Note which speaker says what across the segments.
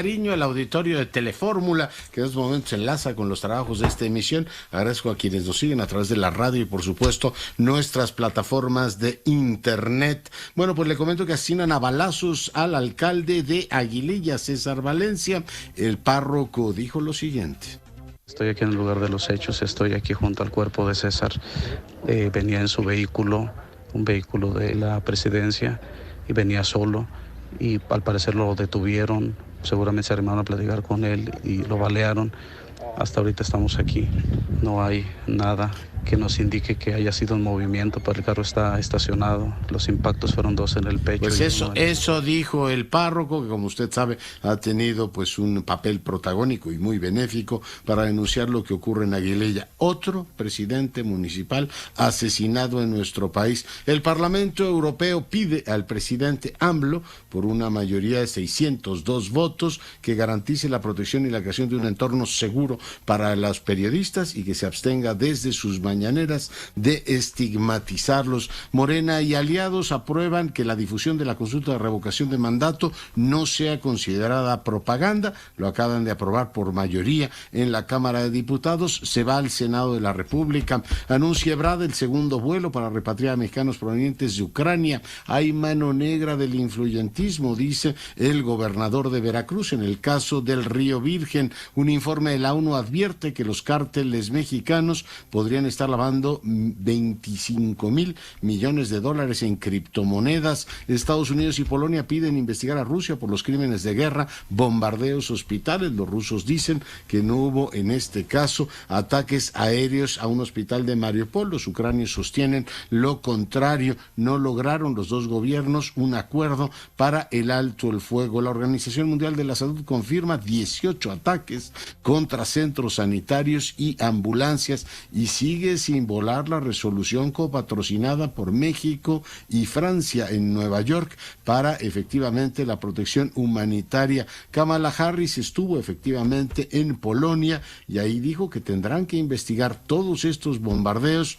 Speaker 1: Cariño al auditorio de Telefórmula, que en estos momentos se enlaza con los trabajos de esta emisión. Agradezco a quienes nos siguen a través de la radio y, por supuesto, nuestras plataformas de internet. Bueno, pues le comento que asesinan a balazos al alcalde de Aguililla, César Valencia. El párroco dijo lo siguiente.
Speaker 2: Estoy aquí en el lugar de los hechos, estoy aquí junto al cuerpo de César. Venía en su vehículo, un vehículo de la presidencia, y venía solo, y al parecer lo detuvieron. Seguramente se arrimaron a platicar con él y lo balearon. Hasta ahorita estamos aquí. No hay nada que nos indique que haya sido un movimiento, pero el carro está estacionado. Los impactos fueron 2 en el pecho.
Speaker 1: Pues eso dijo el párroco, que como usted sabe ha tenido pues un papel protagónico y muy benéfico para denunciar lo que ocurre en Aguililla. Otro presidente municipal asesinado en nuestro país. El Parlamento Europeo pide al presidente AMLO, por una mayoría de 602 votos, que garantice la protección y la creación de un entorno seguro para los periodistas y que se abstenga desde sus mañaneras de estigmatizarlos. Morena y aliados aprueban que la difusión de la consulta de revocación de mandato no sea considerada propaganda. Lo acaban de aprobar por mayoría en la Cámara de Diputados. Se va al Senado de la República. Anuncia Ebrard el segundo vuelo para repatriar a mexicanos provenientes de Ucrania. Hay mano negra del influyentismo, dice el gobernador de Veracruz en el caso del Río Virgen. Un informe de la ONU advierte que los cárteles mexicanos podrían estar lavando 25,000 millones de dólares en criptomonedas. Estados Unidos y Polonia piden investigar a Rusia por los crímenes de guerra, bombardeos hospitales. Los rusos dicen que no hubo en este caso ataques aéreos a un hospital de Mariupol. Los ucranios sostienen lo contrario. No lograron los dos gobiernos un acuerdo para el alto el fuego. La Organización Mundial de la Salud confirma 18 ataques contra centros sanitarios y ambulancias y sigue sin volar la resolución copatrocinada por México y Francia en Nueva York para efectivamente la protección humanitaria. Kamala Harris estuvo efectivamente en Polonia y ahí dijo que tendrán que investigar todos estos bombardeos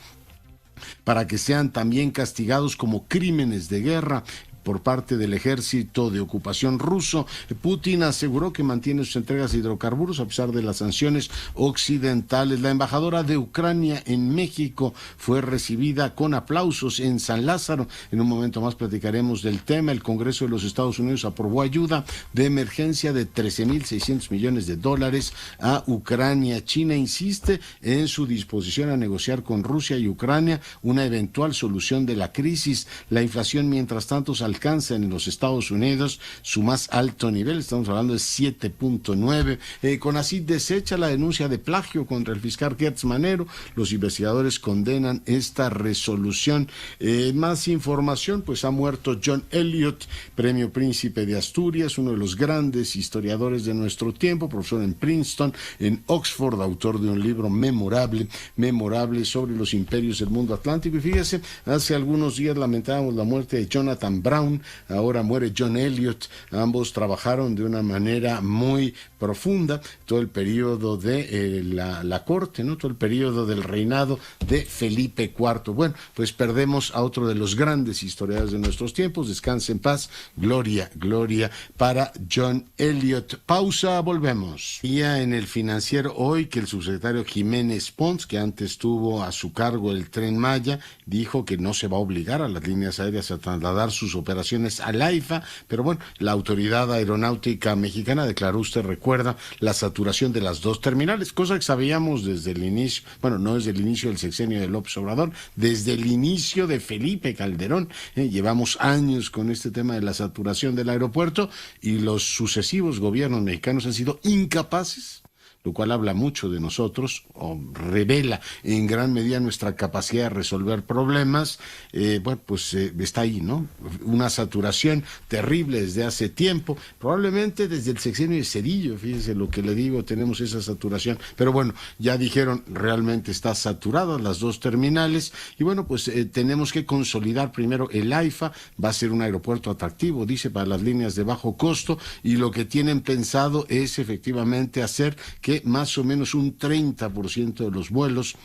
Speaker 1: para que sean también castigados como crímenes de guerra por parte del ejército de ocupación ruso. Putin aseguró que mantiene sus entregas de hidrocarburos a pesar de las sanciones occidentales. La embajadora de Ucrania en México fue recibida con aplausos en San Lázaro. En un momento más platicaremos del tema. El Congreso de los Estados Unidos aprobó ayuda de emergencia de 13,600 millones de dólares a Ucrania. China insiste en su disposición a negociar con Rusia y Ucrania una eventual solución de la crisis. La inflación, mientras tanto, alcanza en los Estados Unidos su más alto nivel, estamos hablando de 7.9. CONACYT desecha la denuncia de plagio contra el fiscal Gertz Manero. Los investigadores condenan esta resolución. Más información, pues ha muerto John Eliot, premio Príncipe de Asturias, uno de los grandes historiadores de nuestro tiempo, profesor en Princeton, en Oxford, autor de un libro memorable sobre los imperios del mundo atlántico. Y fíjese, hace algunos días lamentábamos la muerte de Jonathan Brown. Ahora muere John Eliot. Ambos trabajaron de una manera muy profunda todo el periodo de la corte, ¿no? Todo el periodo del reinado de Felipe IV. Bueno, pues perdemos a otro de los grandes historiadores de nuestros tiempos. Descanse en paz. Gloria para John Eliot. Pausa, volvemos. Ya en el Financiero hoy que el subsecretario Jiménez Pons, que antes tuvo a su cargo el Tren Maya, dijo que no se va a obligar a las líneas aéreas a trasladar sus operaciones al AIFA, pero bueno, la Autoridad Aeronáutica Mexicana declaró, usted recuerda, la saturación de las dos terminales, cosa que sabíamos desde el inicio, bueno, no desde el inicio del sexenio de López Obrador, desde el inicio de Felipe Calderón. Llevamos años con este tema de la saturación del aeropuerto y los sucesivos gobiernos mexicanos han sido incapaces, lo cual habla mucho de nosotros, o revela en gran medida nuestra capacidad de resolver problemas. Está ahí, ¿no? Una saturación terrible desde hace tiempo, probablemente desde el sexenio de Cedillo, fíjese lo que le digo, tenemos esa saturación, pero bueno, ya dijeron, realmente está saturadas las dos terminales, y bueno, pues tenemos que consolidar primero el AIFA, va a ser un aeropuerto atractivo, dice, para las líneas de bajo costo, y lo que tienen pensado es efectivamente hacer que más o menos un 30% de los vuelos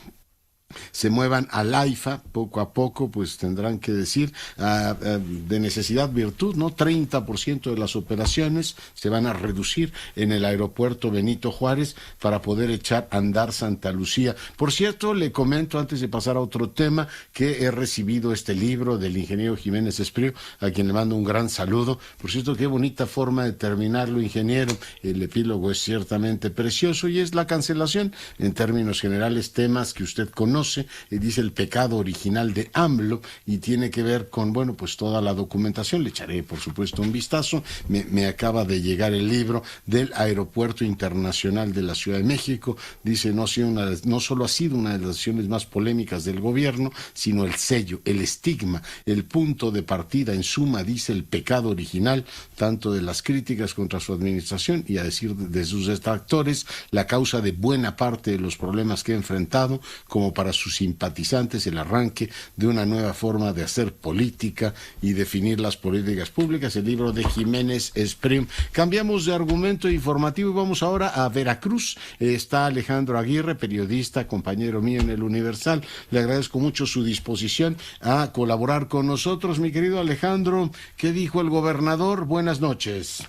Speaker 1: se muevan al AIFA poco a poco, pues tendrán que decir de necesidad virtud, ¿no? 30% de las operaciones se van a reducir en el aeropuerto Benito Juárez para poder echar a andar Santa Lucía. Por cierto, le comento antes de pasar a otro tema que he recibido este libro del ingeniero Jiménez Espriu, a quien le mando un gran saludo. Por cierto, qué bonita forma de terminarlo, ingeniero. El epílogo es ciertamente precioso y es la cancelación, en términos generales, temas que usted conoce, dice el pecado original de AMLO, y tiene que ver con, bueno, pues toda la documentación. Le echaré, por supuesto, un vistazo. Me acaba de llegar el libro del Aeropuerto Internacional de la Ciudad de México. Dice, no solo ha sido una de las decisiones más polémicas del gobierno, sino el sello, el estigma, el punto de partida, en suma, dice, el pecado original, tanto de las críticas contra su administración y, a decir de sus detractores, la causa de buena parte de los problemas que ha enfrentado, como para sus simpatizantes el arranque de una nueva forma de hacer política y definir las políticas públicas. El libro de Jiménez Espriu. Cambiamos de argumento informativo y vamos ahora a Veracruz. Está Alejandro Aguirre, periodista, compañero mío en el Universal. Le agradezco mucho su disposición a colaborar con nosotros. Mi querido Alejandro, ¿qué dijo el gobernador? Buenas noches.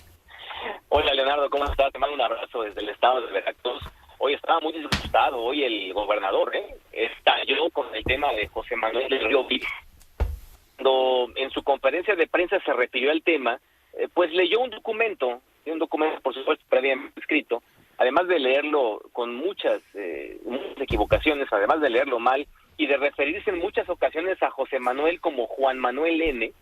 Speaker 3: Hola, Leonardo, ¿cómo estás? Te mando un abrazo desde el estado de Veracruz. Hoy estaba muy disgustado, hoy el gobernador estalló con el tema de José Manuel del Río Virgen. Cuando en su conferencia de prensa se refirió al tema, pues leyó un documento por supuesto previamente escrito, además de leerlo con muchas equivocaciones, además de leerlo mal y de referirse en muchas ocasiones a José Manuel como Juan Manuel N.,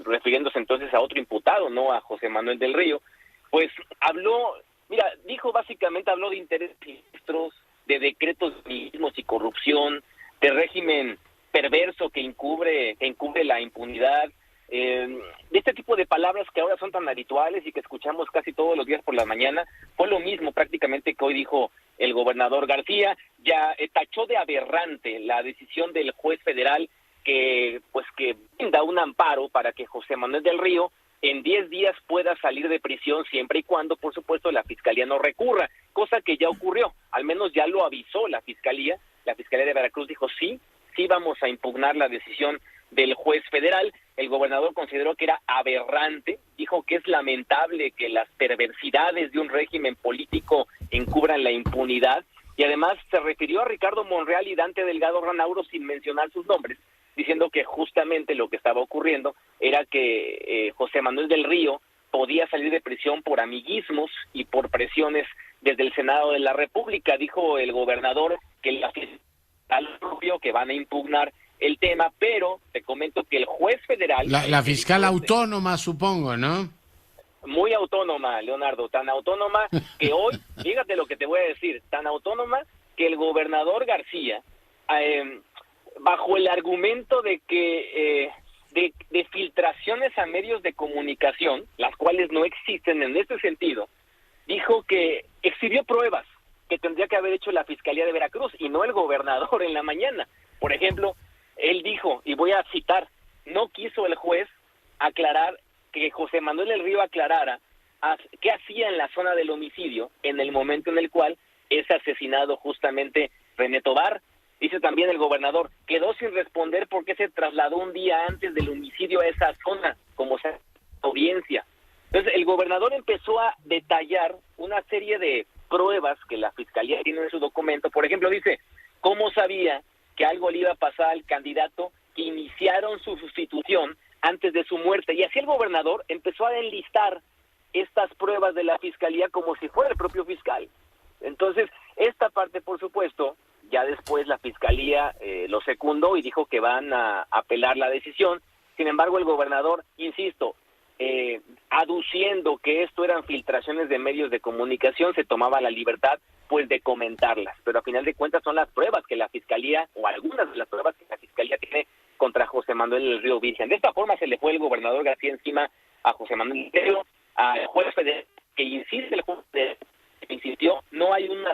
Speaker 3: refiriéndose entonces a otro imputado, no a José Manuel del Río. Pues habló de intereses ilícitos, de decretos de amiguismos y corrupción, de régimen perverso que encubre la impunidad, de este tipo de palabras que ahora son tan habituales y que escuchamos casi todos los días por la mañana. Fue lo mismo prácticamente que hoy dijo el gobernador García. Ya tachó de aberrante la decisión del juez federal que brinda un amparo para que José Manuel del Río en 10 días pueda salir de prisión, siempre y cuando, por supuesto, la Fiscalía no recurra, cosa que ya ocurrió, al menos ya lo avisó la Fiscalía de Veracruz dijo sí vamos a impugnar la decisión del juez federal. El gobernador consideró que era aberrante, dijo que es lamentable que las perversidades de un régimen político encubran la impunidad, y además se refirió a Ricardo Monreal y Dante Delgado Ranauro sin mencionar sus nombres, diciendo que justamente lo que estaba ocurriendo era que José Manuel del Río podía salir de prisión por amiguismos y por presiones desde el Senado de la República. Dijo el gobernador que la fiscal propio que van a impugnar el tema, pero te comento que el juez federal...
Speaker 1: La fiscal autónoma, supongo, ¿no?
Speaker 3: Muy autónoma, Leonardo, tan autónoma que hoy, fíjate lo que te voy a decir, tan autónoma que el gobernador García... bajo el argumento de que de filtraciones a medios de comunicación, las cuales no existen en este sentido, dijo que exhibió pruebas que tendría que haber hecho la Fiscalía de Veracruz y no el gobernador en la mañana. Por ejemplo, él dijo, y voy a citar, no quiso el juez aclarar, que José Manuel del Río aclarara qué hacía en la zona del homicidio en el momento en el cual es asesinado justamente René Tobar. Dice también el gobernador, quedó sin responder por qué se trasladó un día antes del homicidio a esa zona, como sea audiencia. Entonces el gobernador empezó a detallar una serie de pruebas que la Fiscalía tiene en su documento. Por ejemplo, dice, ¿cómo sabía que algo le iba a pasar al candidato que iniciaron su sustitución antes de su muerte? Y así el gobernador empezó a enlistar estas pruebas de la Fiscalía como si fuera el propio fiscal. Entonces, esta parte, por supuesto, ya después la Fiscalía lo secundó y dijo que van a apelar la decisión. Sin embargo, el gobernador, insisto, aduciendo que esto eran filtraciones de medios de comunicación, se tomaba la libertad pues de comentarlas, pero a final de cuentas son las pruebas que la Fiscalía, o algunas de las pruebas que la Fiscalía tiene contra José Manuel del Río Virgen. De esta forma se le fue el gobernador García encima a José Manuel del Río, al juez federal, que insiste, el juez federal insistió, no hay un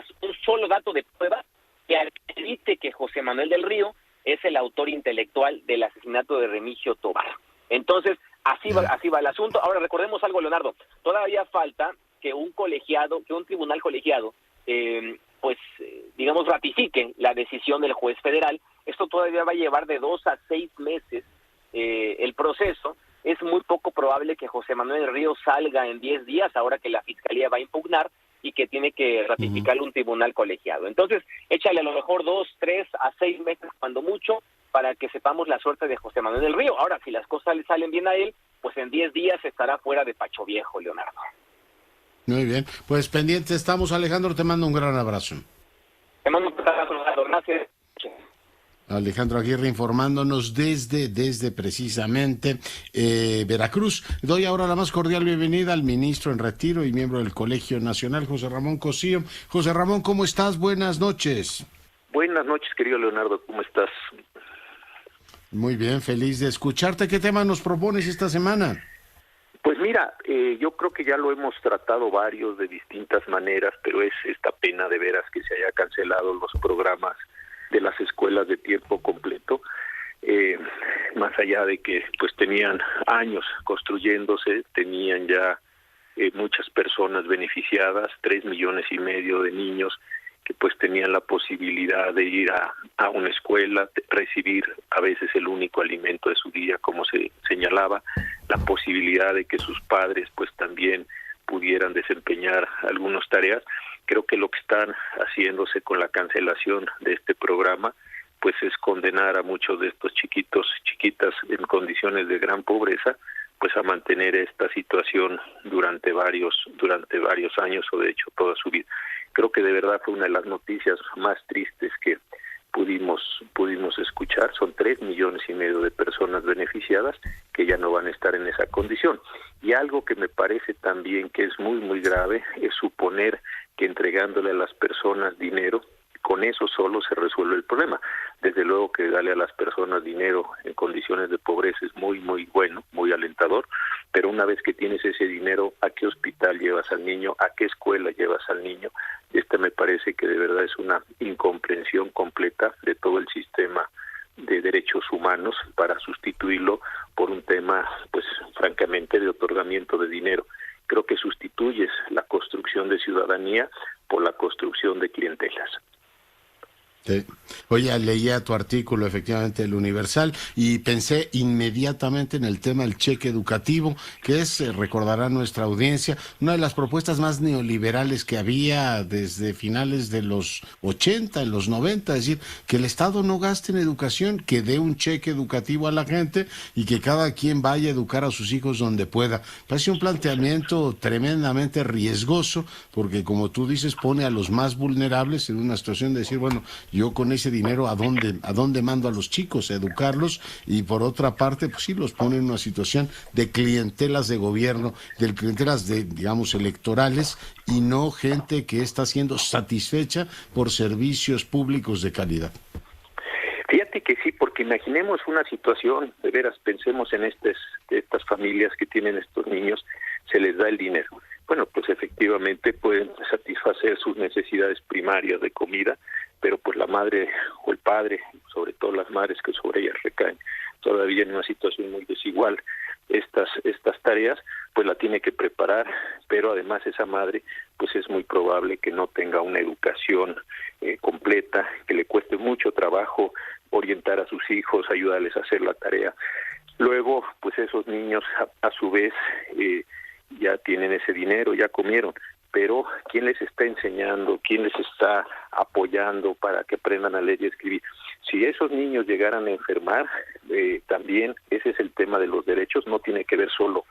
Speaker 3: solo dato de prueba que acredite que José Manuel del Río es el autor intelectual del asesinato de Remigio Tobar. Entonces, así va el asunto. Ahora recordemos algo, Leonardo, todavía falta que un tribunal colegiado, digamos, ratifique la decisión del juez federal, esto todavía va a llevar de 2 a 6 meses el proceso. Es muy poco probable que José Manuel del Río salga en 10 días, ahora que la Fiscalía va a impugnar y que tiene que ratificarlo un tribunal colegiado. Entonces, échale a lo mejor 2, 3 a 6 meses, cuando mucho, para que sepamos la suerte de José Manuel del Río. Ahora, si las cosas le salen bien a él, pues en 10 días estará fuera de Pacho Viejo, Leonardo.
Speaker 1: Muy bien, pues pendiente estamos, Alejandro, te mando un gran abrazo.
Speaker 3: Te mando un abrazo, Leonardo. Gracias.
Speaker 1: Alejandro Aguirre informándonos desde precisamente Veracruz. Doy ahora la más cordial bienvenida al ministro en retiro y miembro del Colegio Nacional, José Ramón Cosío. José Ramón, ¿cómo estás? Buenas noches.
Speaker 4: Buenas noches, querido Leonardo, ¿cómo estás?
Speaker 1: Muy bien, feliz de escucharte. ¿Qué tema nos propones esta semana?
Speaker 4: Pues mira, yo creo que ya lo hemos tratado varios de distintas maneras, pero es esta pena de veras que se haya cancelado los programas de las escuelas de tiempo completo, más allá de que pues tenían años construyéndose, tenían ya muchas personas beneficiadas, 3,5 millones de niños que pues tenían la posibilidad de ir a una escuela, recibir a veces el único alimento de su día, como se señalaba, la posibilidad de que sus padres pues también pudieran desempeñar algunas tareas. Creo que lo que están haciéndose con la cancelación de este programa pues es condenar a muchos de estos chiquitas en condiciones de gran pobreza pues a mantener esta situación durante varios años o de hecho toda su vida. Creo que de verdad fue una de las noticias más tristes que pudimos escuchar. Son 3,5 millones de personas beneficiadas que ya no van a estar en esa condición. Y algo que me parece también que es muy, muy grave es suponer que entregándole a las personas dinero, con eso solo se resuelve el problema. Desde luego que darle a las personas dinero en condiciones de pobreza es muy, muy bueno, muy alentador, pero una vez que tienes ese dinero, ¿a qué hospital llevas al niño? ¿A qué escuela llevas al niño? Me parece que de verdad es una incomprensión completa de todo el sistema de derechos humanos para sustituirlo por un tema, pues francamente, de otorgamiento de dinero. Creo que sustituyes la construcción de ciudadanía por la construcción de clientelas.
Speaker 1: Sí. Oye, leía tu artículo efectivamente del Universal y pensé inmediatamente en el tema del cheque educativo, que es, recordará nuestra audiencia, una de las propuestas más neoliberales que había desde finales de los 80, en los 90, es decir, que el Estado no gaste en educación, que dé un cheque educativo a la gente y que cada quien vaya a educar a sus hijos donde pueda. Parece un planteamiento tremendamente riesgoso, porque como tú dices, pone a los más vulnerables en una situación de decir, bueno, yo con ese dinero, ¿a dónde mando a los chicos a educarlos? Y por otra parte, pues sí, los pone en una situación de clientelas de gobierno, de clientelas digamos, electorales, y no gente que está siendo satisfecha por servicios públicos de calidad.
Speaker 4: Fíjate que sí, porque imaginemos una situación, de veras, pensemos en estas familias que tienen estos niños, se les da el dinero. Bueno, pues efectivamente pueden satisfacer sus necesidades primarias de comida, pero pues la madre o el padre, sobre todo las madres que sobre ellas recaen todavía en una situación muy desigual, estas tareas, pues la tiene que preparar, pero además esa madre, pues es muy probable que no tenga una educación completa, que le cueste mucho trabajo orientar a sus hijos, ayudarles a hacer la tarea. Luego, pues esos niños a su vez ya tienen ese dinero, ya comieron, pero ¿quién les está enseñando? ¿Quién les está apoyando para que aprendan a leer y escribir? Si esos niños llegaran a enfermar, también ese es el tema de los derechos, no tiene que ver solo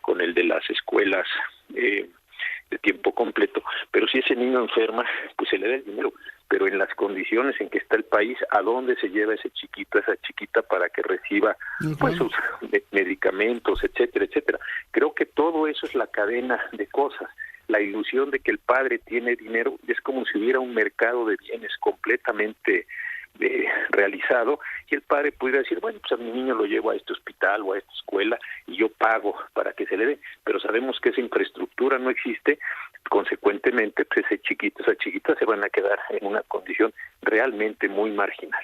Speaker 4: con el de las escuelas de tiempo completo, pero si ese niño enferma, pues se le da el dinero, pero en las condiciones en que está el país, ¿a dónde se lleva ese chiquito, esa chiquita para que reciba pues sus medicamentos, etcétera, etcétera? Creo que todo eso es la cadena de cosas. La ilusión de que el padre tiene dinero es como si hubiera un mercado de bienes completamente realizado y el padre pudiera decir, bueno, pues a mi niño lo llevo a este hospital o a esta escuela y yo pago para que se le dé, pero sabemos que esa infraestructura no existe, consecuentemente pues ese chiquito, esa chiquita se van a quedar en una condición realmente muy marginal.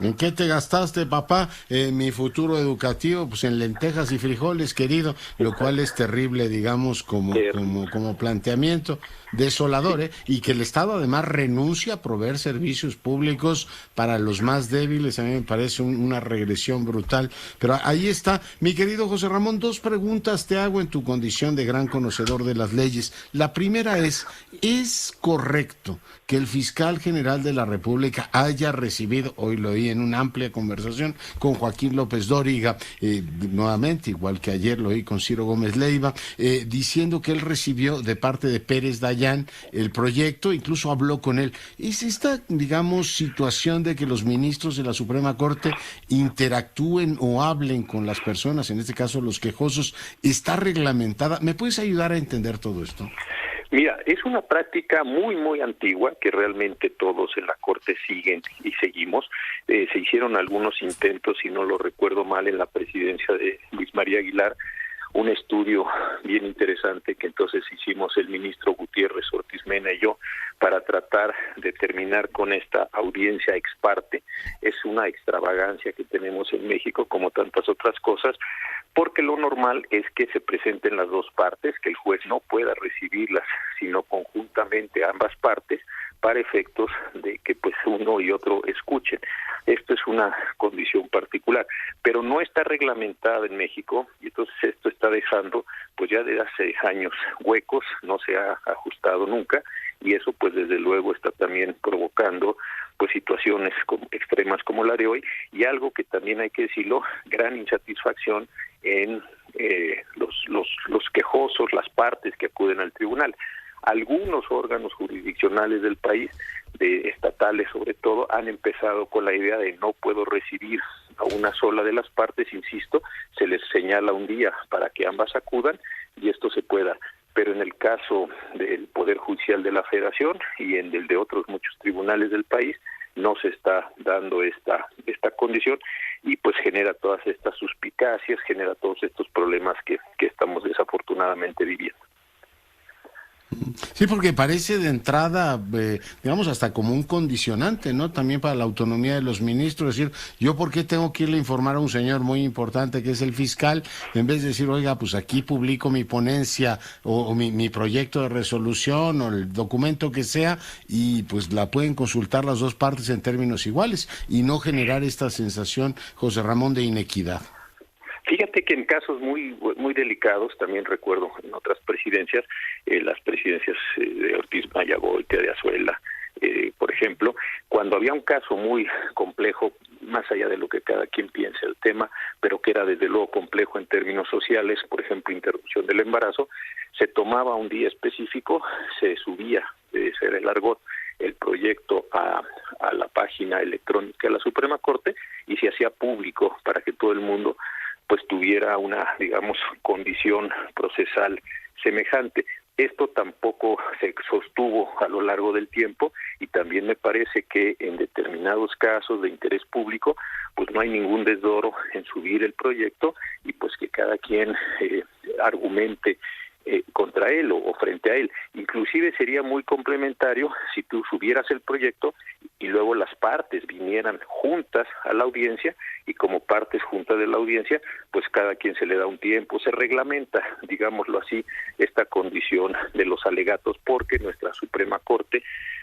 Speaker 1: ¿En qué te gastaste, papá? Mi futuro educativo, pues en lentejas y frijoles, querido, lo cual es terrible, digamos, como planteamiento, desolador, ¿eh? Y que el Estado además renuncia a proveer servicios públicos para los más débiles, a mí me parece una regresión brutal. Pero ahí está, mi querido José Ramón, dos preguntas te hago en tu condición de gran conocedor de las leyes. La primera ¿es correcto que el fiscal general de la República haya recibido, hoy lo oí en una amplia conversación con Joaquín López Dóriga, nuevamente, igual que ayer lo oí con Ciro Gómez Leiva, diciendo que él recibió de parte de Pérez Dayán el proyecto, incluso habló con él? ¿Es esta, digamos, situación de que los ministros de la Suprema Corte interactúen o hablen con las personas, en este caso los quejosos, está reglamentada? ¿Me puedes ayudar a entender todo esto?
Speaker 4: Mira, es una práctica muy, muy antigua que realmente todos en la Corte siguen y seguimos. Se hicieron algunos intentos, si no lo recuerdo mal, en la presidencia de Luis María Aguilar, un estudio bien interesante que entonces hicimos el ministro Gutiérrez Ortiz Mena y yo para tratar de terminar con esta audiencia ex parte. Es una extravagancia que tenemos en México, como tantas otras cosas, porque lo normal es que se presenten las dos partes, que el juez no pueda recibirlas, sino conjuntamente ambas partes, para efectos de que pues uno y otro escuchen. Esto es una condición particular, pero no está reglamentada en México, y entonces esto está dejando pues ya desde hace años huecos, no se ha ajustado nunca, y eso pues desde luego está también provocando pues situaciones extremas como la de hoy, y algo que también hay que decirlo, gran insatisfacción en los quejosos, las partes que acuden al tribunal. Algunos órganos jurisdiccionales del país, de estatales sobre todo, han empezado con la idea de no puedo recibir a una sola de las partes, insisto, se les señala un día para que ambas acudan y esto se pueda. Pero en el caso del Poder Judicial de la Federación y en el de otros muchos tribunales del país, no se está dando esta condición y pues genera todas estas suspicacias, genera todos estos problemas que estamos desafortunadamente viviendo.
Speaker 1: Sí, porque parece de entrada, digamos, hasta como un condicionante, ¿no? También para la autonomía de los ministros, decir, ¿yo por qué tengo que irle a informar a un señor muy importante que es el fiscal? En vez de decir, oiga, pues aquí publico mi ponencia o mi proyecto de resolución o el documento que sea y pues la pueden consultar las dos partes en términos iguales y no generar esta sensación, José Ramón, de inequidad.
Speaker 4: Fíjate que en casos muy muy delicados, también recuerdo en otras presidencias, las presidencias de Ortiz Maya Goltea, de Azuela, por ejemplo, cuando había un caso muy complejo, más allá de lo que cada quien piense el tema, pero que era desde luego complejo en términos sociales, por ejemplo, interrupción del embarazo, se tomaba un día específico, se subía, ese era el argot, el proyecto a la página electrónica de la Suprema Corte y se hacía público para que todo el mundo pues tuviera una, digamos, condición procesal semejante. Esto tampoco se sostuvo a lo largo del tiempo y también me parece que en determinados casos de interés público pues no hay ningún desdoro en subir el proyecto y pues que cada quien argumente contra él o frente a él. Inclusive sería muy complementario si tú subieras el proyecto y luego las partes vinieran juntas a la audiencia y como partes juntas de la audiencia, pues cada quien se le da un tiempo, se reglamenta, digámoslo así, esta condición de los alegatos porque nuestra Suprema Corte,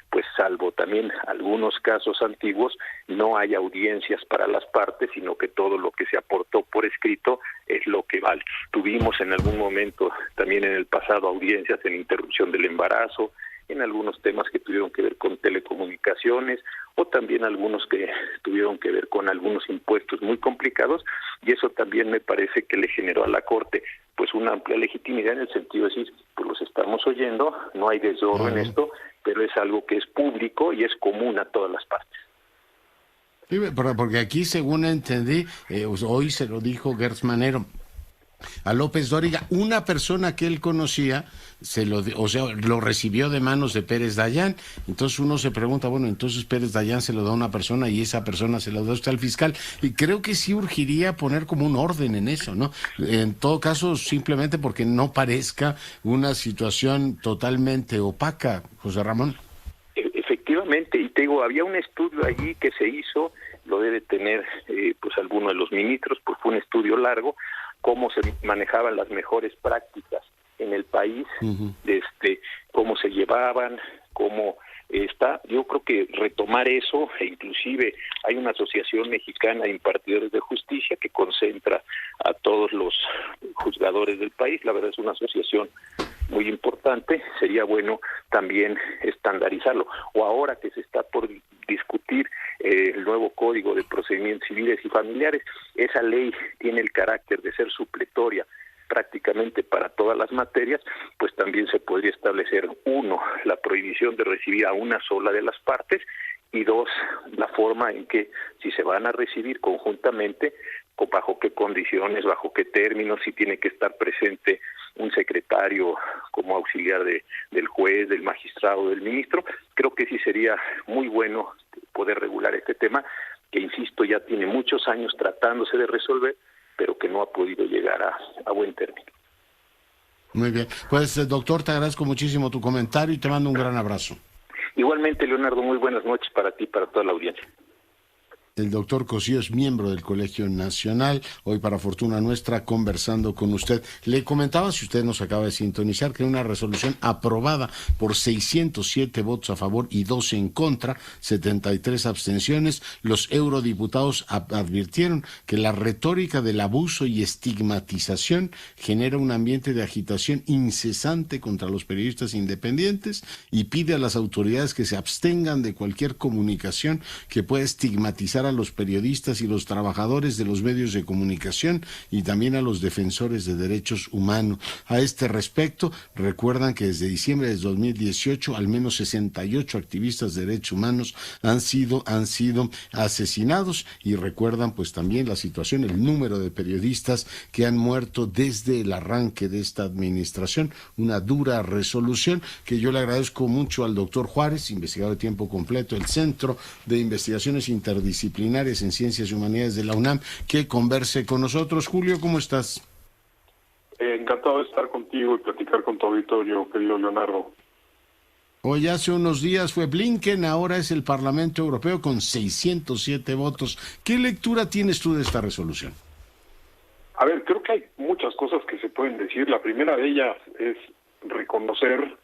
Speaker 4: pues salvo también algunos casos antiguos, no hay audiencias para las partes, sino que todo lo que se aportó por escrito es lo que vale. Tuvimos en algún momento también en el pasado audiencias en interrupción del embarazo, en algunos temas que tuvieron que ver con telecomunicaciones o también algunos que tuvieron que ver con algunos impuestos muy complicados y eso también me parece que le generó a la Corte pues una amplia legitimidad en el sentido de decir, pues los estamos oyendo, no hay desdoro en esto, pero es algo que es público y es común a todas las partes.
Speaker 1: Sí, porque aquí, según entendí, hoy se lo dijo Gertz Manero a López Dóriga, una persona que él conocía, lo recibió de manos de Pérez Dayán. Entonces uno se pregunta, bueno, entonces Pérez Dayán se lo da a una persona y esa persona se lo da usted al fiscal. Y creo que sí urgiría poner como un orden en eso, ¿no? En todo caso, simplemente porque no parezca una situación totalmente opaca, José Ramón.
Speaker 4: Efectivamente, y te digo, había un estudio allí que se hizo lo debe tener pues alguno de los ministros, pues fue un estudio largo, cómo se manejaban las mejores prácticas en el país, cómo se llevaban, cómo está. Yo creo que retomar eso, e inclusive hay una asociación mexicana de impartidores de justicia que concentra a todos los juzgadores del país. La verdad es una asociación muy importante. Sería bueno también estandarizarlo. O ahora que se está por discutir el nuevo Código de Procedimientos Civiles y Familiares, esa ley tiene el carácter de ser supletoria prácticamente para todas las materias, pues también se podría establecer, 1, la prohibición de recibir a una sola de las partes, y 2, la forma en que, si se van a recibir conjuntamente, bajo qué condiciones, bajo qué términos, si tiene que estar presente un secretario como auxiliar del juez, del magistrado, del ministro. Creo que sí sería muy bueno poder regular este tema, que insisto, ya tiene muchos años tratándose de resolver, pero que no ha podido llegar a buen término.
Speaker 1: Muy bien. Pues, doctor, te agradezco muchísimo tu comentario y te mando un gran abrazo.
Speaker 4: Igualmente, Leonardo, muy buenas noches para ti y para toda la audiencia.
Speaker 1: El doctor Cosío es miembro del Colegio Nacional, hoy para fortuna nuestra conversando con usted. Le comentaba, si usted nos acaba de sintonizar, que una resolución aprobada por 607 votos a favor y 12 en contra, 73 abstenciones. Los eurodiputados advirtieron que la retórica del abuso y estigmatización genera un ambiente de agitación incesante contra los periodistas independientes y pide a las autoridades que se abstengan de cualquier comunicación que pueda estigmatizar a los periodistas y los trabajadores de los medios de comunicación y también a los defensores de derechos humanos. A este respecto, recuerdan que desde diciembre de 2018 al menos 68 activistas de derechos humanos han sido asesinados, y recuerdan pues también la situación, el número de periodistas que han muerto desde el arranque de esta administración. Una dura resolución que yo le agradezco mucho al doctor Juárez, investigador de tiempo completo del Centro de Investigaciones Interdisciplinarias en Ciencias y Humanidades de la UNAM, que converse con nosotros. Julio, ¿cómo estás?
Speaker 5: Encantado de estar contigo y platicar con tu auditorio, querido Leonardo.
Speaker 1: Hoy hace unos días fue Blinken, ahora es el Parlamento Europeo con 607 votos. ¿Qué lectura tienes tú de esta resolución?
Speaker 5: A ver, creo que hay muchas cosas que se pueden decir. La primera de ellas es reconocer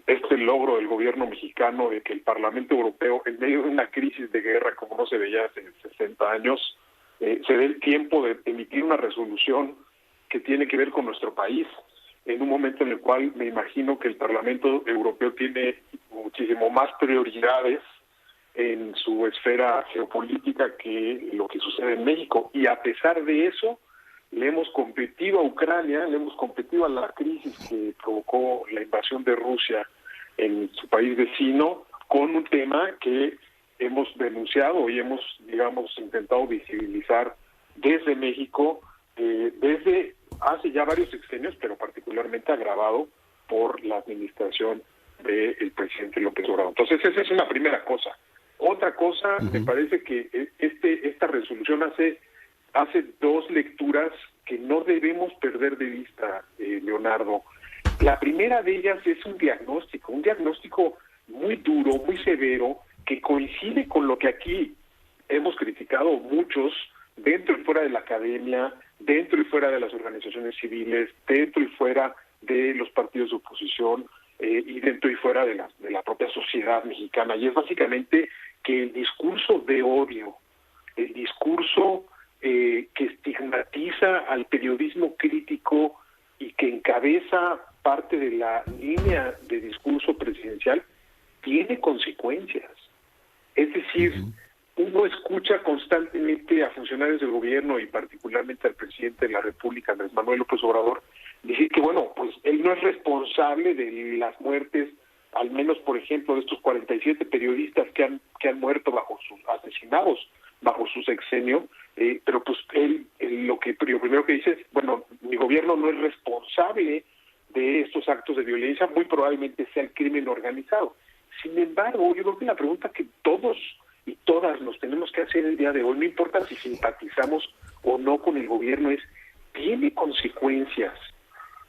Speaker 5: este logro del gobierno mexicano de que el Parlamento Europeo, en medio de una crisis de guerra como no se veía hace 60 años, se dé el tiempo de emitir una resolución que tiene que ver con nuestro país, en un momento en el cual me imagino que el Parlamento Europeo tiene muchísimo más prioridades en su esfera geopolítica que lo que sucede en México. Y a pesar de eso, le hemos competido a Ucrania, le hemos competido a la crisis que provocó la invasión de Rusia en su país vecino, con un tema que hemos denunciado y hemos, digamos, intentado visibilizar desde México, desde hace ya varios sexenios, pero particularmente agravado por la administración del presidente López Obrador. Entonces, esa es una primera cosa. Otra cosa, me parece que esta resolución hace 2 lecturas que no debemos perder de vista, Leonardo. La primera de ellas es un diagnóstico muy duro, muy severo, que coincide con lo que aquí hemos criticado muchos, dentro y fuera de la academia, dentro y fuera de las organizaciones civiles, dentro y fuera de los partidos de oposición, y dentro y fuera de la propia sociedad mexicana. Y es básicamente que el discurso de odio, el discurso que estigmatiza al periodismo crítico y que encabeza parte de la línea de discurso presidencial, tiene consecuencias. Es decir, uno escucha constantemente a funcionarios del gobierno y particularmente al presidente de la República, Andrés Manuel López Obrador, decir que, bueno, pues él no es responsable de las muertes, al menos, por ejemplo, de estos 47 periodistas que han muerto asesinados bajo su sexenio, pero pues él lo primero que dice es, bueno, mi gobierno no es responsable de estos actos de violencia, muy probablemente sea el crimen organizado. Sin embargo, yo creo que la pregunta que todos y todas nos tenemos que hacer el día de hoy, no importa si simpatizamos o no con el gobierno, es, ¿tiene consecuencias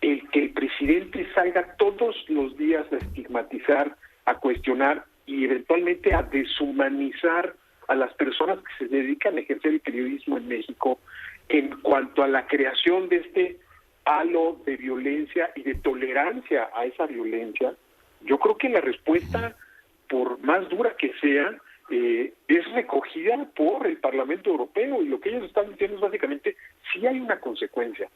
Speaker 5: el que el presidente salga todos los días a estigmatizar, a cuestionar y eventualmente a deshumanizar a las personas que se dedican a ejercer el periodismo en México en cuanto a la creación de este halo de violencia y de tolerancia a esa violencia, yo creo que la respuesta, por más dura que sea, es recogida por el Parlamento Europeo, y lo que ellos están diciendo es básicamente sí hay una consecuencia.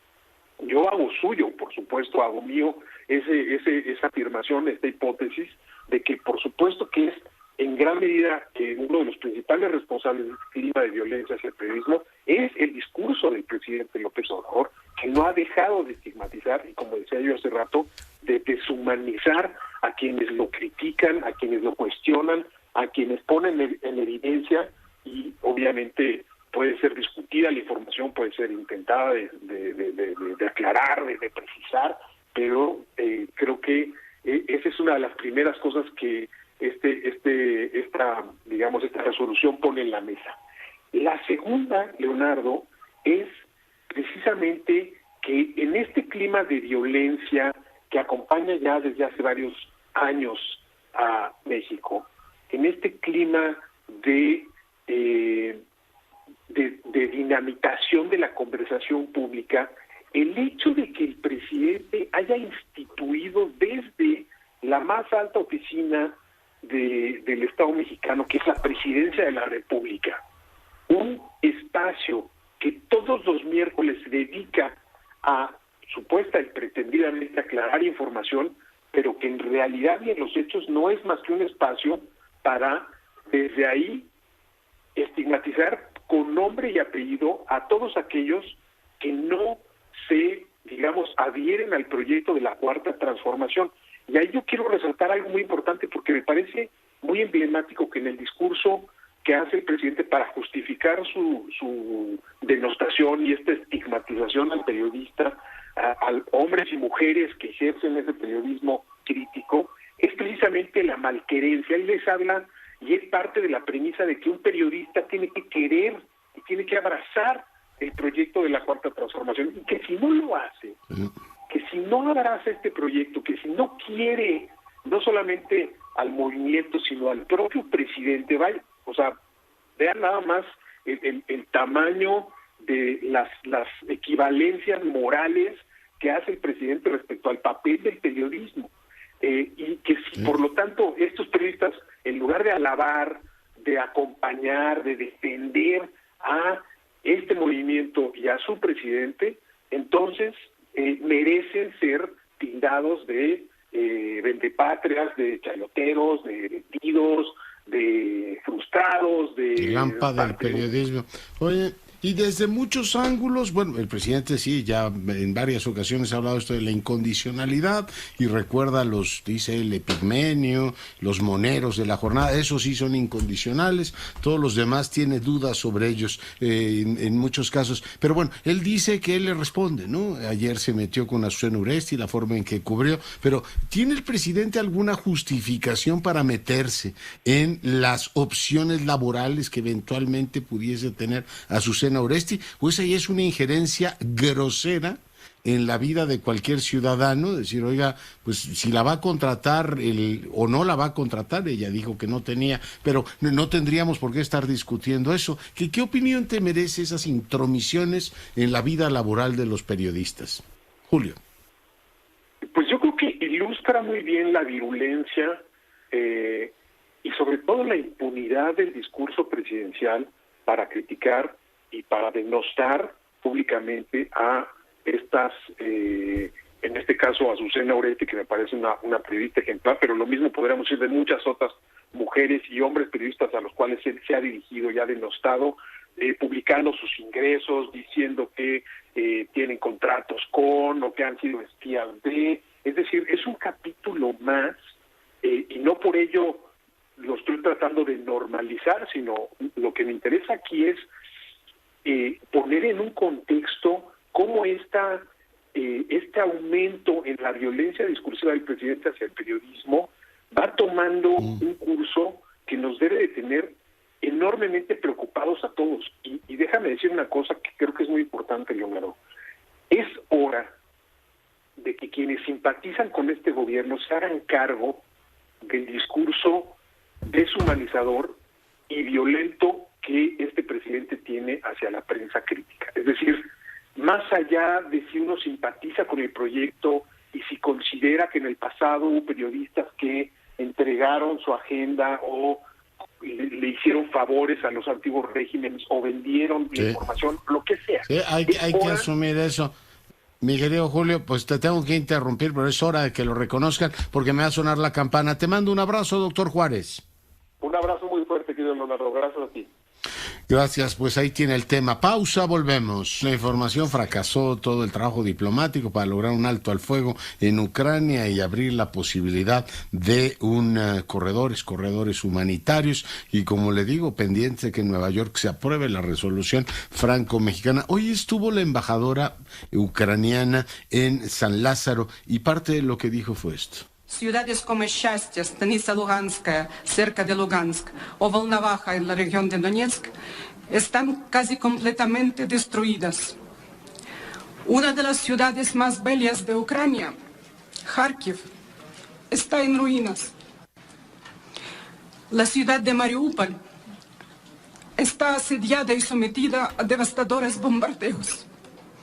Speaker 5: Yo hago suyo, por supuesto, hago mío esa afirmación, esta hipótesis de que por supuesto que es en gran medida uno de los principales responsables del clima de violencia hacia el periodismo es el discurso del presidente López Obrador, que no ha dejado de estigmatizar y, como decía yo hace rato, de deshumanizar a quienes lo critican, a quienes lo cuestionan, a quienes ponen en evidencia, y obviamente puede ser discutida la información, puede ser intentada de aclarar, de precisar, pero creo que esa es una de las primeras cosas que esta resolución pone en la mesa. La segunda, Leonardo, es precisamente que en este clima de violencia que acompaña ya desde hace varios años a México, en este clima de dinamitación de la conversación pública, el hecho de que el presidente haya instituido desde la más alta oficina del Estado mexicano, que es la Presidencia de la República, un espacio que todos los miércoles se dedica a supuesta y pretendidamente aclarar información, pero que en realidad y en los hechos no es más que un espacio para desde ahí estigmatizar con nombre y apellido a todos aquellos que no se, adhieren al proyecto de la Cuarta Transformación. Y ahí yo quiero resaltar algo muy importante, porque me parece muy emblemático que en el discurso que hace el presidente para justificar su denostación y esta estigmatización al periodista, a hombres y mujeres que ejercen ese periodismo crítico, es precisamente la malquerencia. Él les habla, y es parte de la premisa de que un periodista tiene que querer y tiene que abrazar el proyecto de la Cuarta Transformación, y que si no lo hace, que si no abraza este proyecto, que si no quiere no solamente al movimiento, sino al propio presidente, vean nada más el tamaño de las equivalencias morales que hace el presidente respecto al papel del periodismo, y que si por lo tanto estos periodistas, en lugar de alabar, de acompañar, de defender a este movimiento y a su presidente, entonces merecen ser tildados de vendepatrias, de chayoteros, de vendidos, de frustrados, de
Speaker 1: Lampa del periodismo. Oye, y desde muchos ángulos, bueno, el presidente sí, ya en varias ocasiones ha hablado esto de la incondicionalidad, y recuerda dice el Epigmenio, los moneros de la jornada, esos sí son incondicionales, todos los demás tiene dudas sobre ellos en muchos casos, pero bueno, él dice que él le responde, ¿no? Ayer se metió con Azucena Uresti, la forma en que cubrió, pero ¿tiene el presidente alguna justificación para meterse en las opciones laborales que eventualmente pudiese tener Azucena Uresti, o esa ya es una injerencia grosera en la vida de cualquier ciudadano? Decir, oiga, pues si la va a contratar o no la va a contratar, ella dijo que no tenía, pero no tendríamos por qué estar discutiendo eso. ¿Qué opinión te merece esas intromisiones en la vida laboral de los periodistas? Julio.
Speaker 5: Pues yo creo que ilustra muy bien la virulencia y sobre todo la impunidad del discurso presidencial para criticar y para denostar públicamente a estas, en este caso a Azucena Uresti, que me parece una periodista ejemplar, pero lo mismo podríamos decir de muchas otras mujeres y hombres periodistas a los cuales él se ha dirigido y ha denostado, publicando sus ingresos, diciendo que tienen contratos con, o que han sido espías de, es decir, es un capítulo más, y no por ello lo estoy tratando de normalizar, sino lo que me interesa aquí es poner en un contexto cómo este aumento en la violencia discursiva del presidente hacia el periodismo va tomando un curso que nos debe de tener enormemente preocupados a todos. Y déjame decir una cosa que creo que es muy importante, Leonardo. Es hora de que quienes simpatizan con este gobierno se hagan cargo del discurso deshumanizador y violento que este presidente tiene hacia la prensa crítica. Es decir, más allá de si uno simpatiza con el proyecto y si considera que en el pasado hubo periodistas que entregaron su agenda o le hicieron favores a los antiguos regímenes o vendieron la información, lo que sea.
Speaker 1: Sí, hay que asumir eso. Mi querido Julio, pues te tengo que interrumpir, pero es hora de que lo reconozcan porque me va a sonar la campana. Te mando un abrazo, doctor Juárez.
Speaker 5: Un abrazo muy fuerte, querido Leonardo. Gracias a ti.
Speaker 1: Gracias, pues ahí tiene el tema. Pausa, volvemos. La información: fracasó todo el trabajo diplomático para lograr un alto al fuego en Ucrania y abrir la posibilidad de corredores humanitarios. Y como le digo, pendiente de que en Nueva York se apruebe la resolución franco-mexicana. Hoy estuvo la embajadora ucraniana en San Lázaro y parte de lo que dijo fue esto.
Speaker 6: Ciudades como Счастье, Станица Luganskaya, cerca de Lugansk, o Volnovakha en la región de Donetsk, están casi completamente destruidas. Una de las ciudades más bellas de Ucrania, Kharkiv, está en ruinas. La ciudad de Mariupol está asediada y sometida a devastadores bombardeos.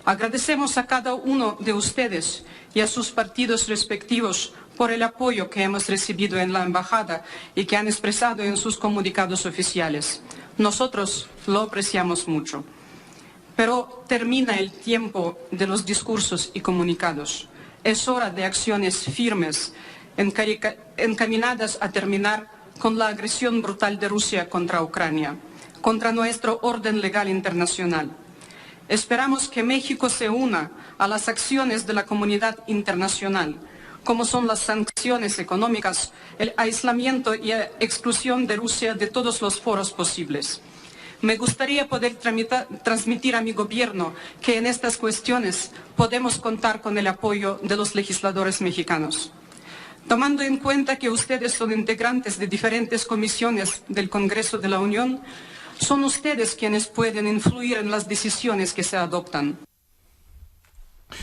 Speaker 6: Agradecemos a cada uno de ustedes y a sus partidos respectivos por el apoyo que hemos recibido en la embajada y que han expresado en sus comunicados oficiales. Nosotros lo apreciamos mucho. Pero termina el tiempo de los discursos y comunicados. Es hora de acciones firmes encaminadas a terminar con la agresión brutal de Rusia contra Ucrania, contra nuestro orden legal internacional. Esperamos que México se una a las acciones de la comunidad internacional, como son las sanciones económicas, el aislamiento y la exclusión de Rusia de todos los foros posibles. Me gustaría poder transmitir a mi gobierno que en estas cuestiones podemos contar con el apoyo de los legisladores mexicanos. Tomando en cuenta que ustedes son integrantes de diferentes comisiones del Congreso de la Unión, son ustedes quienes pueden influir en las decisiones que se adoptan.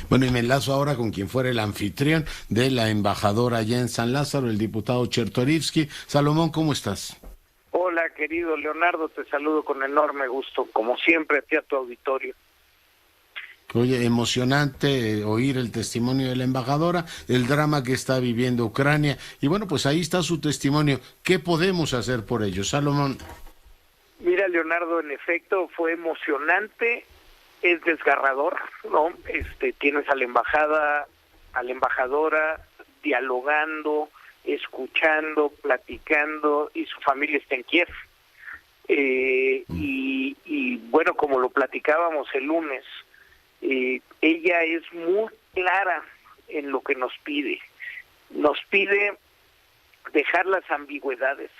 Speaker 1: Bueno, y me enlazo ahora con quien fuera el anfitrión de la embajadora allá en San Lázaro, el diputado Chertorivsky. Salomón, ¿cómo estás?
Speaker 7: Hola, querido Leonardo, te saludo con enorme gusto, como siempre, a ti, a tu auditorio.
Speaker 1: Oye, emocionante oír el testimonio de la embajadora, el drama que está viviendo Ucrania. Y bueno, pues ahí está su testimonio. ¿Qué podemos hacer por ello, Salomón?
Speaker 7: Mira, Leonardo, en efecto, fue emocionante. Es desgarrador, ¿no? Tienes a la embajadora dialogando, escuchando, platicando, y su familia está en Kiev. Y bueno, como lo platicábamos el lunes, ella es muy clara en lo que nos pide. Nos pide dejar las ambigüedades.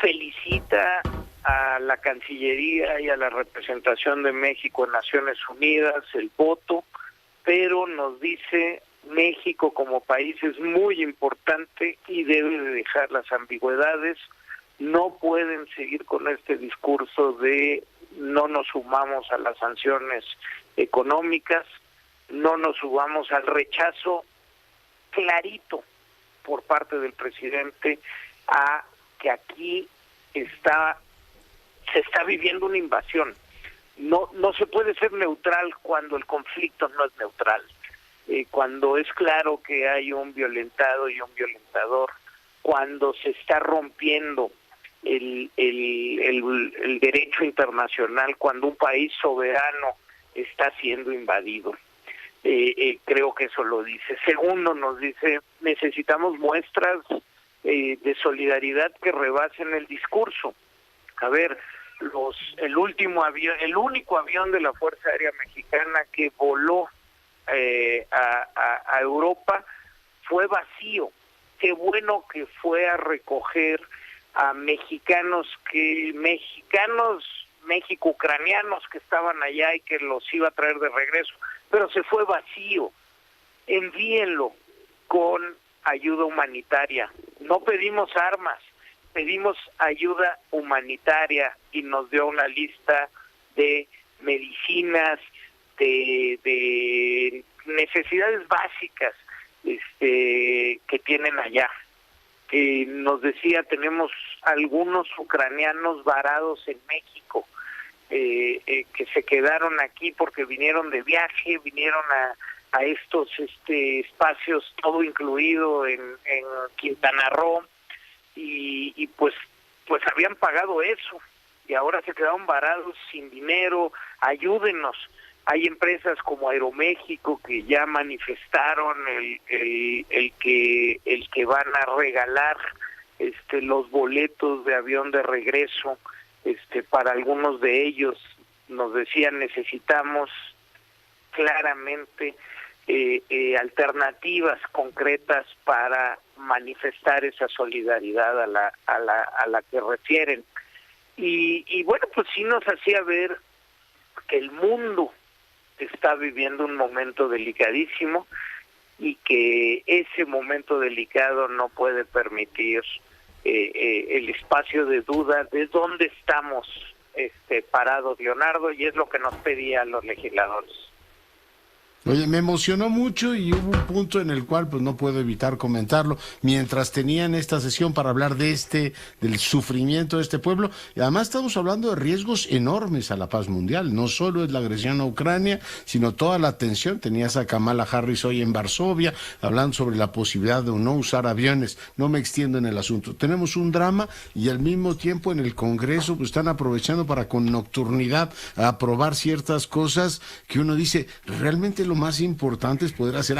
Speaker 7: Felicita a la Cancillería y a la representación de México en Naciones Unidas el voto, pero nos dice México como país es muy importante y debe de dejar las ambigüedades. No pueden seguir con este discurso de no nos sumamos a las sanciones económicas, no nos sumamos al rechazo clarito por parte del presidente a que aquí se está viviendo una invasión. No se puede ser neutral cuando el conflicto no es neutral. Cuando es claro que hay un violentado y un violentador, cuando se está rompiendo el derecho internacional, cuando un país soberano está siendo invadido. Creo que eso lo dice. Segundo, nos dice, necesitamos muestras de solidaridad que rebasen el discurso. A ver, el único avión de la Fuerza Aérea Mexicana que voló a Europa fue vacío. Qué bueno que fue a recoger a México-ucranianos que estaban allá y que los iba a traer de regreso, pero se fue vacío. Envíenlo con ayuda humanitaria. No pedimos armas, pedimos ayuda humanitaria, y nos dio una lista de medicinas, de necesidades básicas que tienen allá. nos decía, tenemos algunos ucranianos varados en México, que se quedaron aquí porque vinieron de viaje, vinieron a estos espacios, todo incluido en Quintana Roo, y pues habían pagado eso, y ahora se quedaron varados sin dinero. Ayúdenos. Hay empresas como Aeroméxico que ya manifestaron el que van a regalar los boletos de avión de regreso para algunos de ellos. Nos decían, necesitamos claramente alternativas concretas para manifestar esa solidaridad a la que refieren. Y bueno, pues sí nos hacía ver que el mundo está viviendo un momento delicadísimo y que ese momento delicado no puede permitir el espacio de duda de dónde estamos parados, Leonardo, y es lo que nos pedían los legisladores.
Speaker 1: Oye, me emocionó mucho y hubo un punto en el cual pues no puedo evitar comentarlo, mientras tenían esta sesión para hablar del sufrimiento de este pueblo, y además estamos hablando de riesgos enormes a la paz mundial. No solo es la agresión a Ucrania, sino toda la tensión. Tenías a Kamala Harris hoy en Varsovia hablando sobre la posibilidad de no usar aviones. No me extiendo en el asunto. Tenemos un drama y al mismo tiempo en el Congreso pues están aprovechando para con nocturnidad aprobar ciertas cosas que uno dice, realmente lo más importante es poder hacer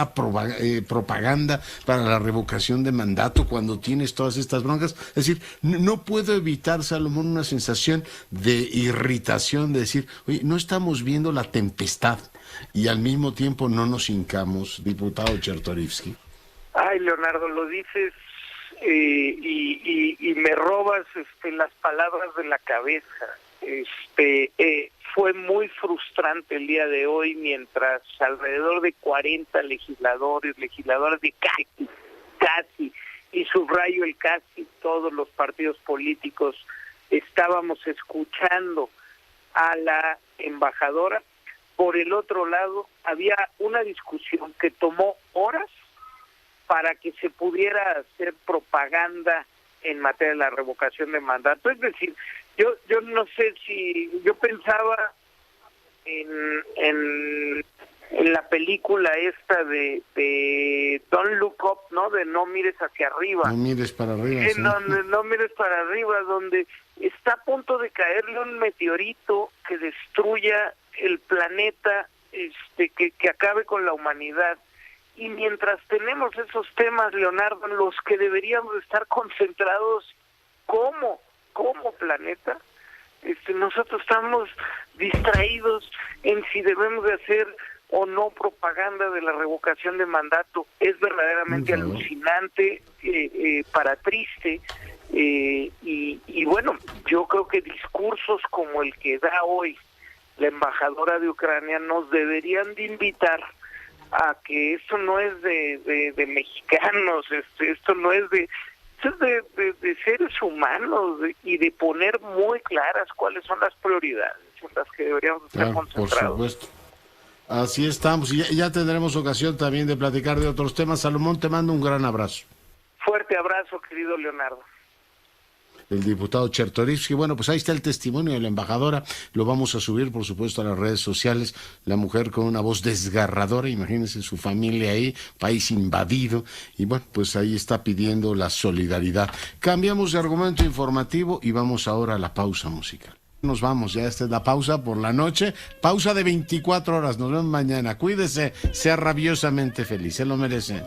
Speaker 1: propaganda para la revocación de mandato cuando tienes todas estas broncas. Es decir, no puedo evitar, Salomón, una sensación de irritación, de decir, oye, no estamos viendo la tempestad y al mismo tiempo no nos hincamos, diputado Chertorivsky.
Speaker 7: Ay, Leonardo, lo dices y me robas las palabras de la cabeza. Fue muy frustrante el día de hoy, mientras alrededor de 40 legisladores de casi, y subrayo el casi, todos los partidos políticos, estábamos escuchando a la embajadora. Por el otro lado, había una discusión que tomó horas para que se pudiera hacer propaganda en materia de la revocación de mandato. Es decir, yo no sé si yo pensaba en la película esta de Don't Look Up, ¿no? De No mires hacia arriba.
Speaker 1: No mires para arriba. Sí.
Speaker 7: No mires para arriba, donde está a punto de caerle un meteorito que destruya el planeta, que acabe con la humanidad. Y mientras tenemos esos temas, Leonardo, en los que deberíamos estar concentrados como planeta, nosotros estamos distraídos en si debemos de hacer o no propaganda de la revocación de mandato. Es verdaderamente alucinante, para triste, y bueno, yo creo que discursos como el que da hoy la embajadora de Ucrania nos deberían de invitar a que esto no es de mexicanos, esto no es de seres humanos, y de poner muy claras cuáles son las prioridades en las que deberíamos estar concentrados.
Speaker 1: Por supuesto. Así estamos, y ya tendremos ocasión también de platicar de otros temas. Salomón, te mando un gran abrazo.
Speaker 7: Fuerte abrazo, querido Leonardo.
Speaker 1: El diputado Chertorivsky. Bueno, pues ahí está el testimonio de la embajadora. Lo vamos a subir, por supuesto, a las redes sociales. La mujer con una voz desgarradora, imagínense su familia ahí, país invadido. Y bueno, pues ahí está pidiendo la solidaridad. Cambiamos de argumento informativo y vamos ahora a la pausa musical. Nos vamos, ya esta es la pausa por la noche. Pausa de 24 horas. Nos vemos mañana. Cuídese, sea rabiosamente feliz. Se lo merece.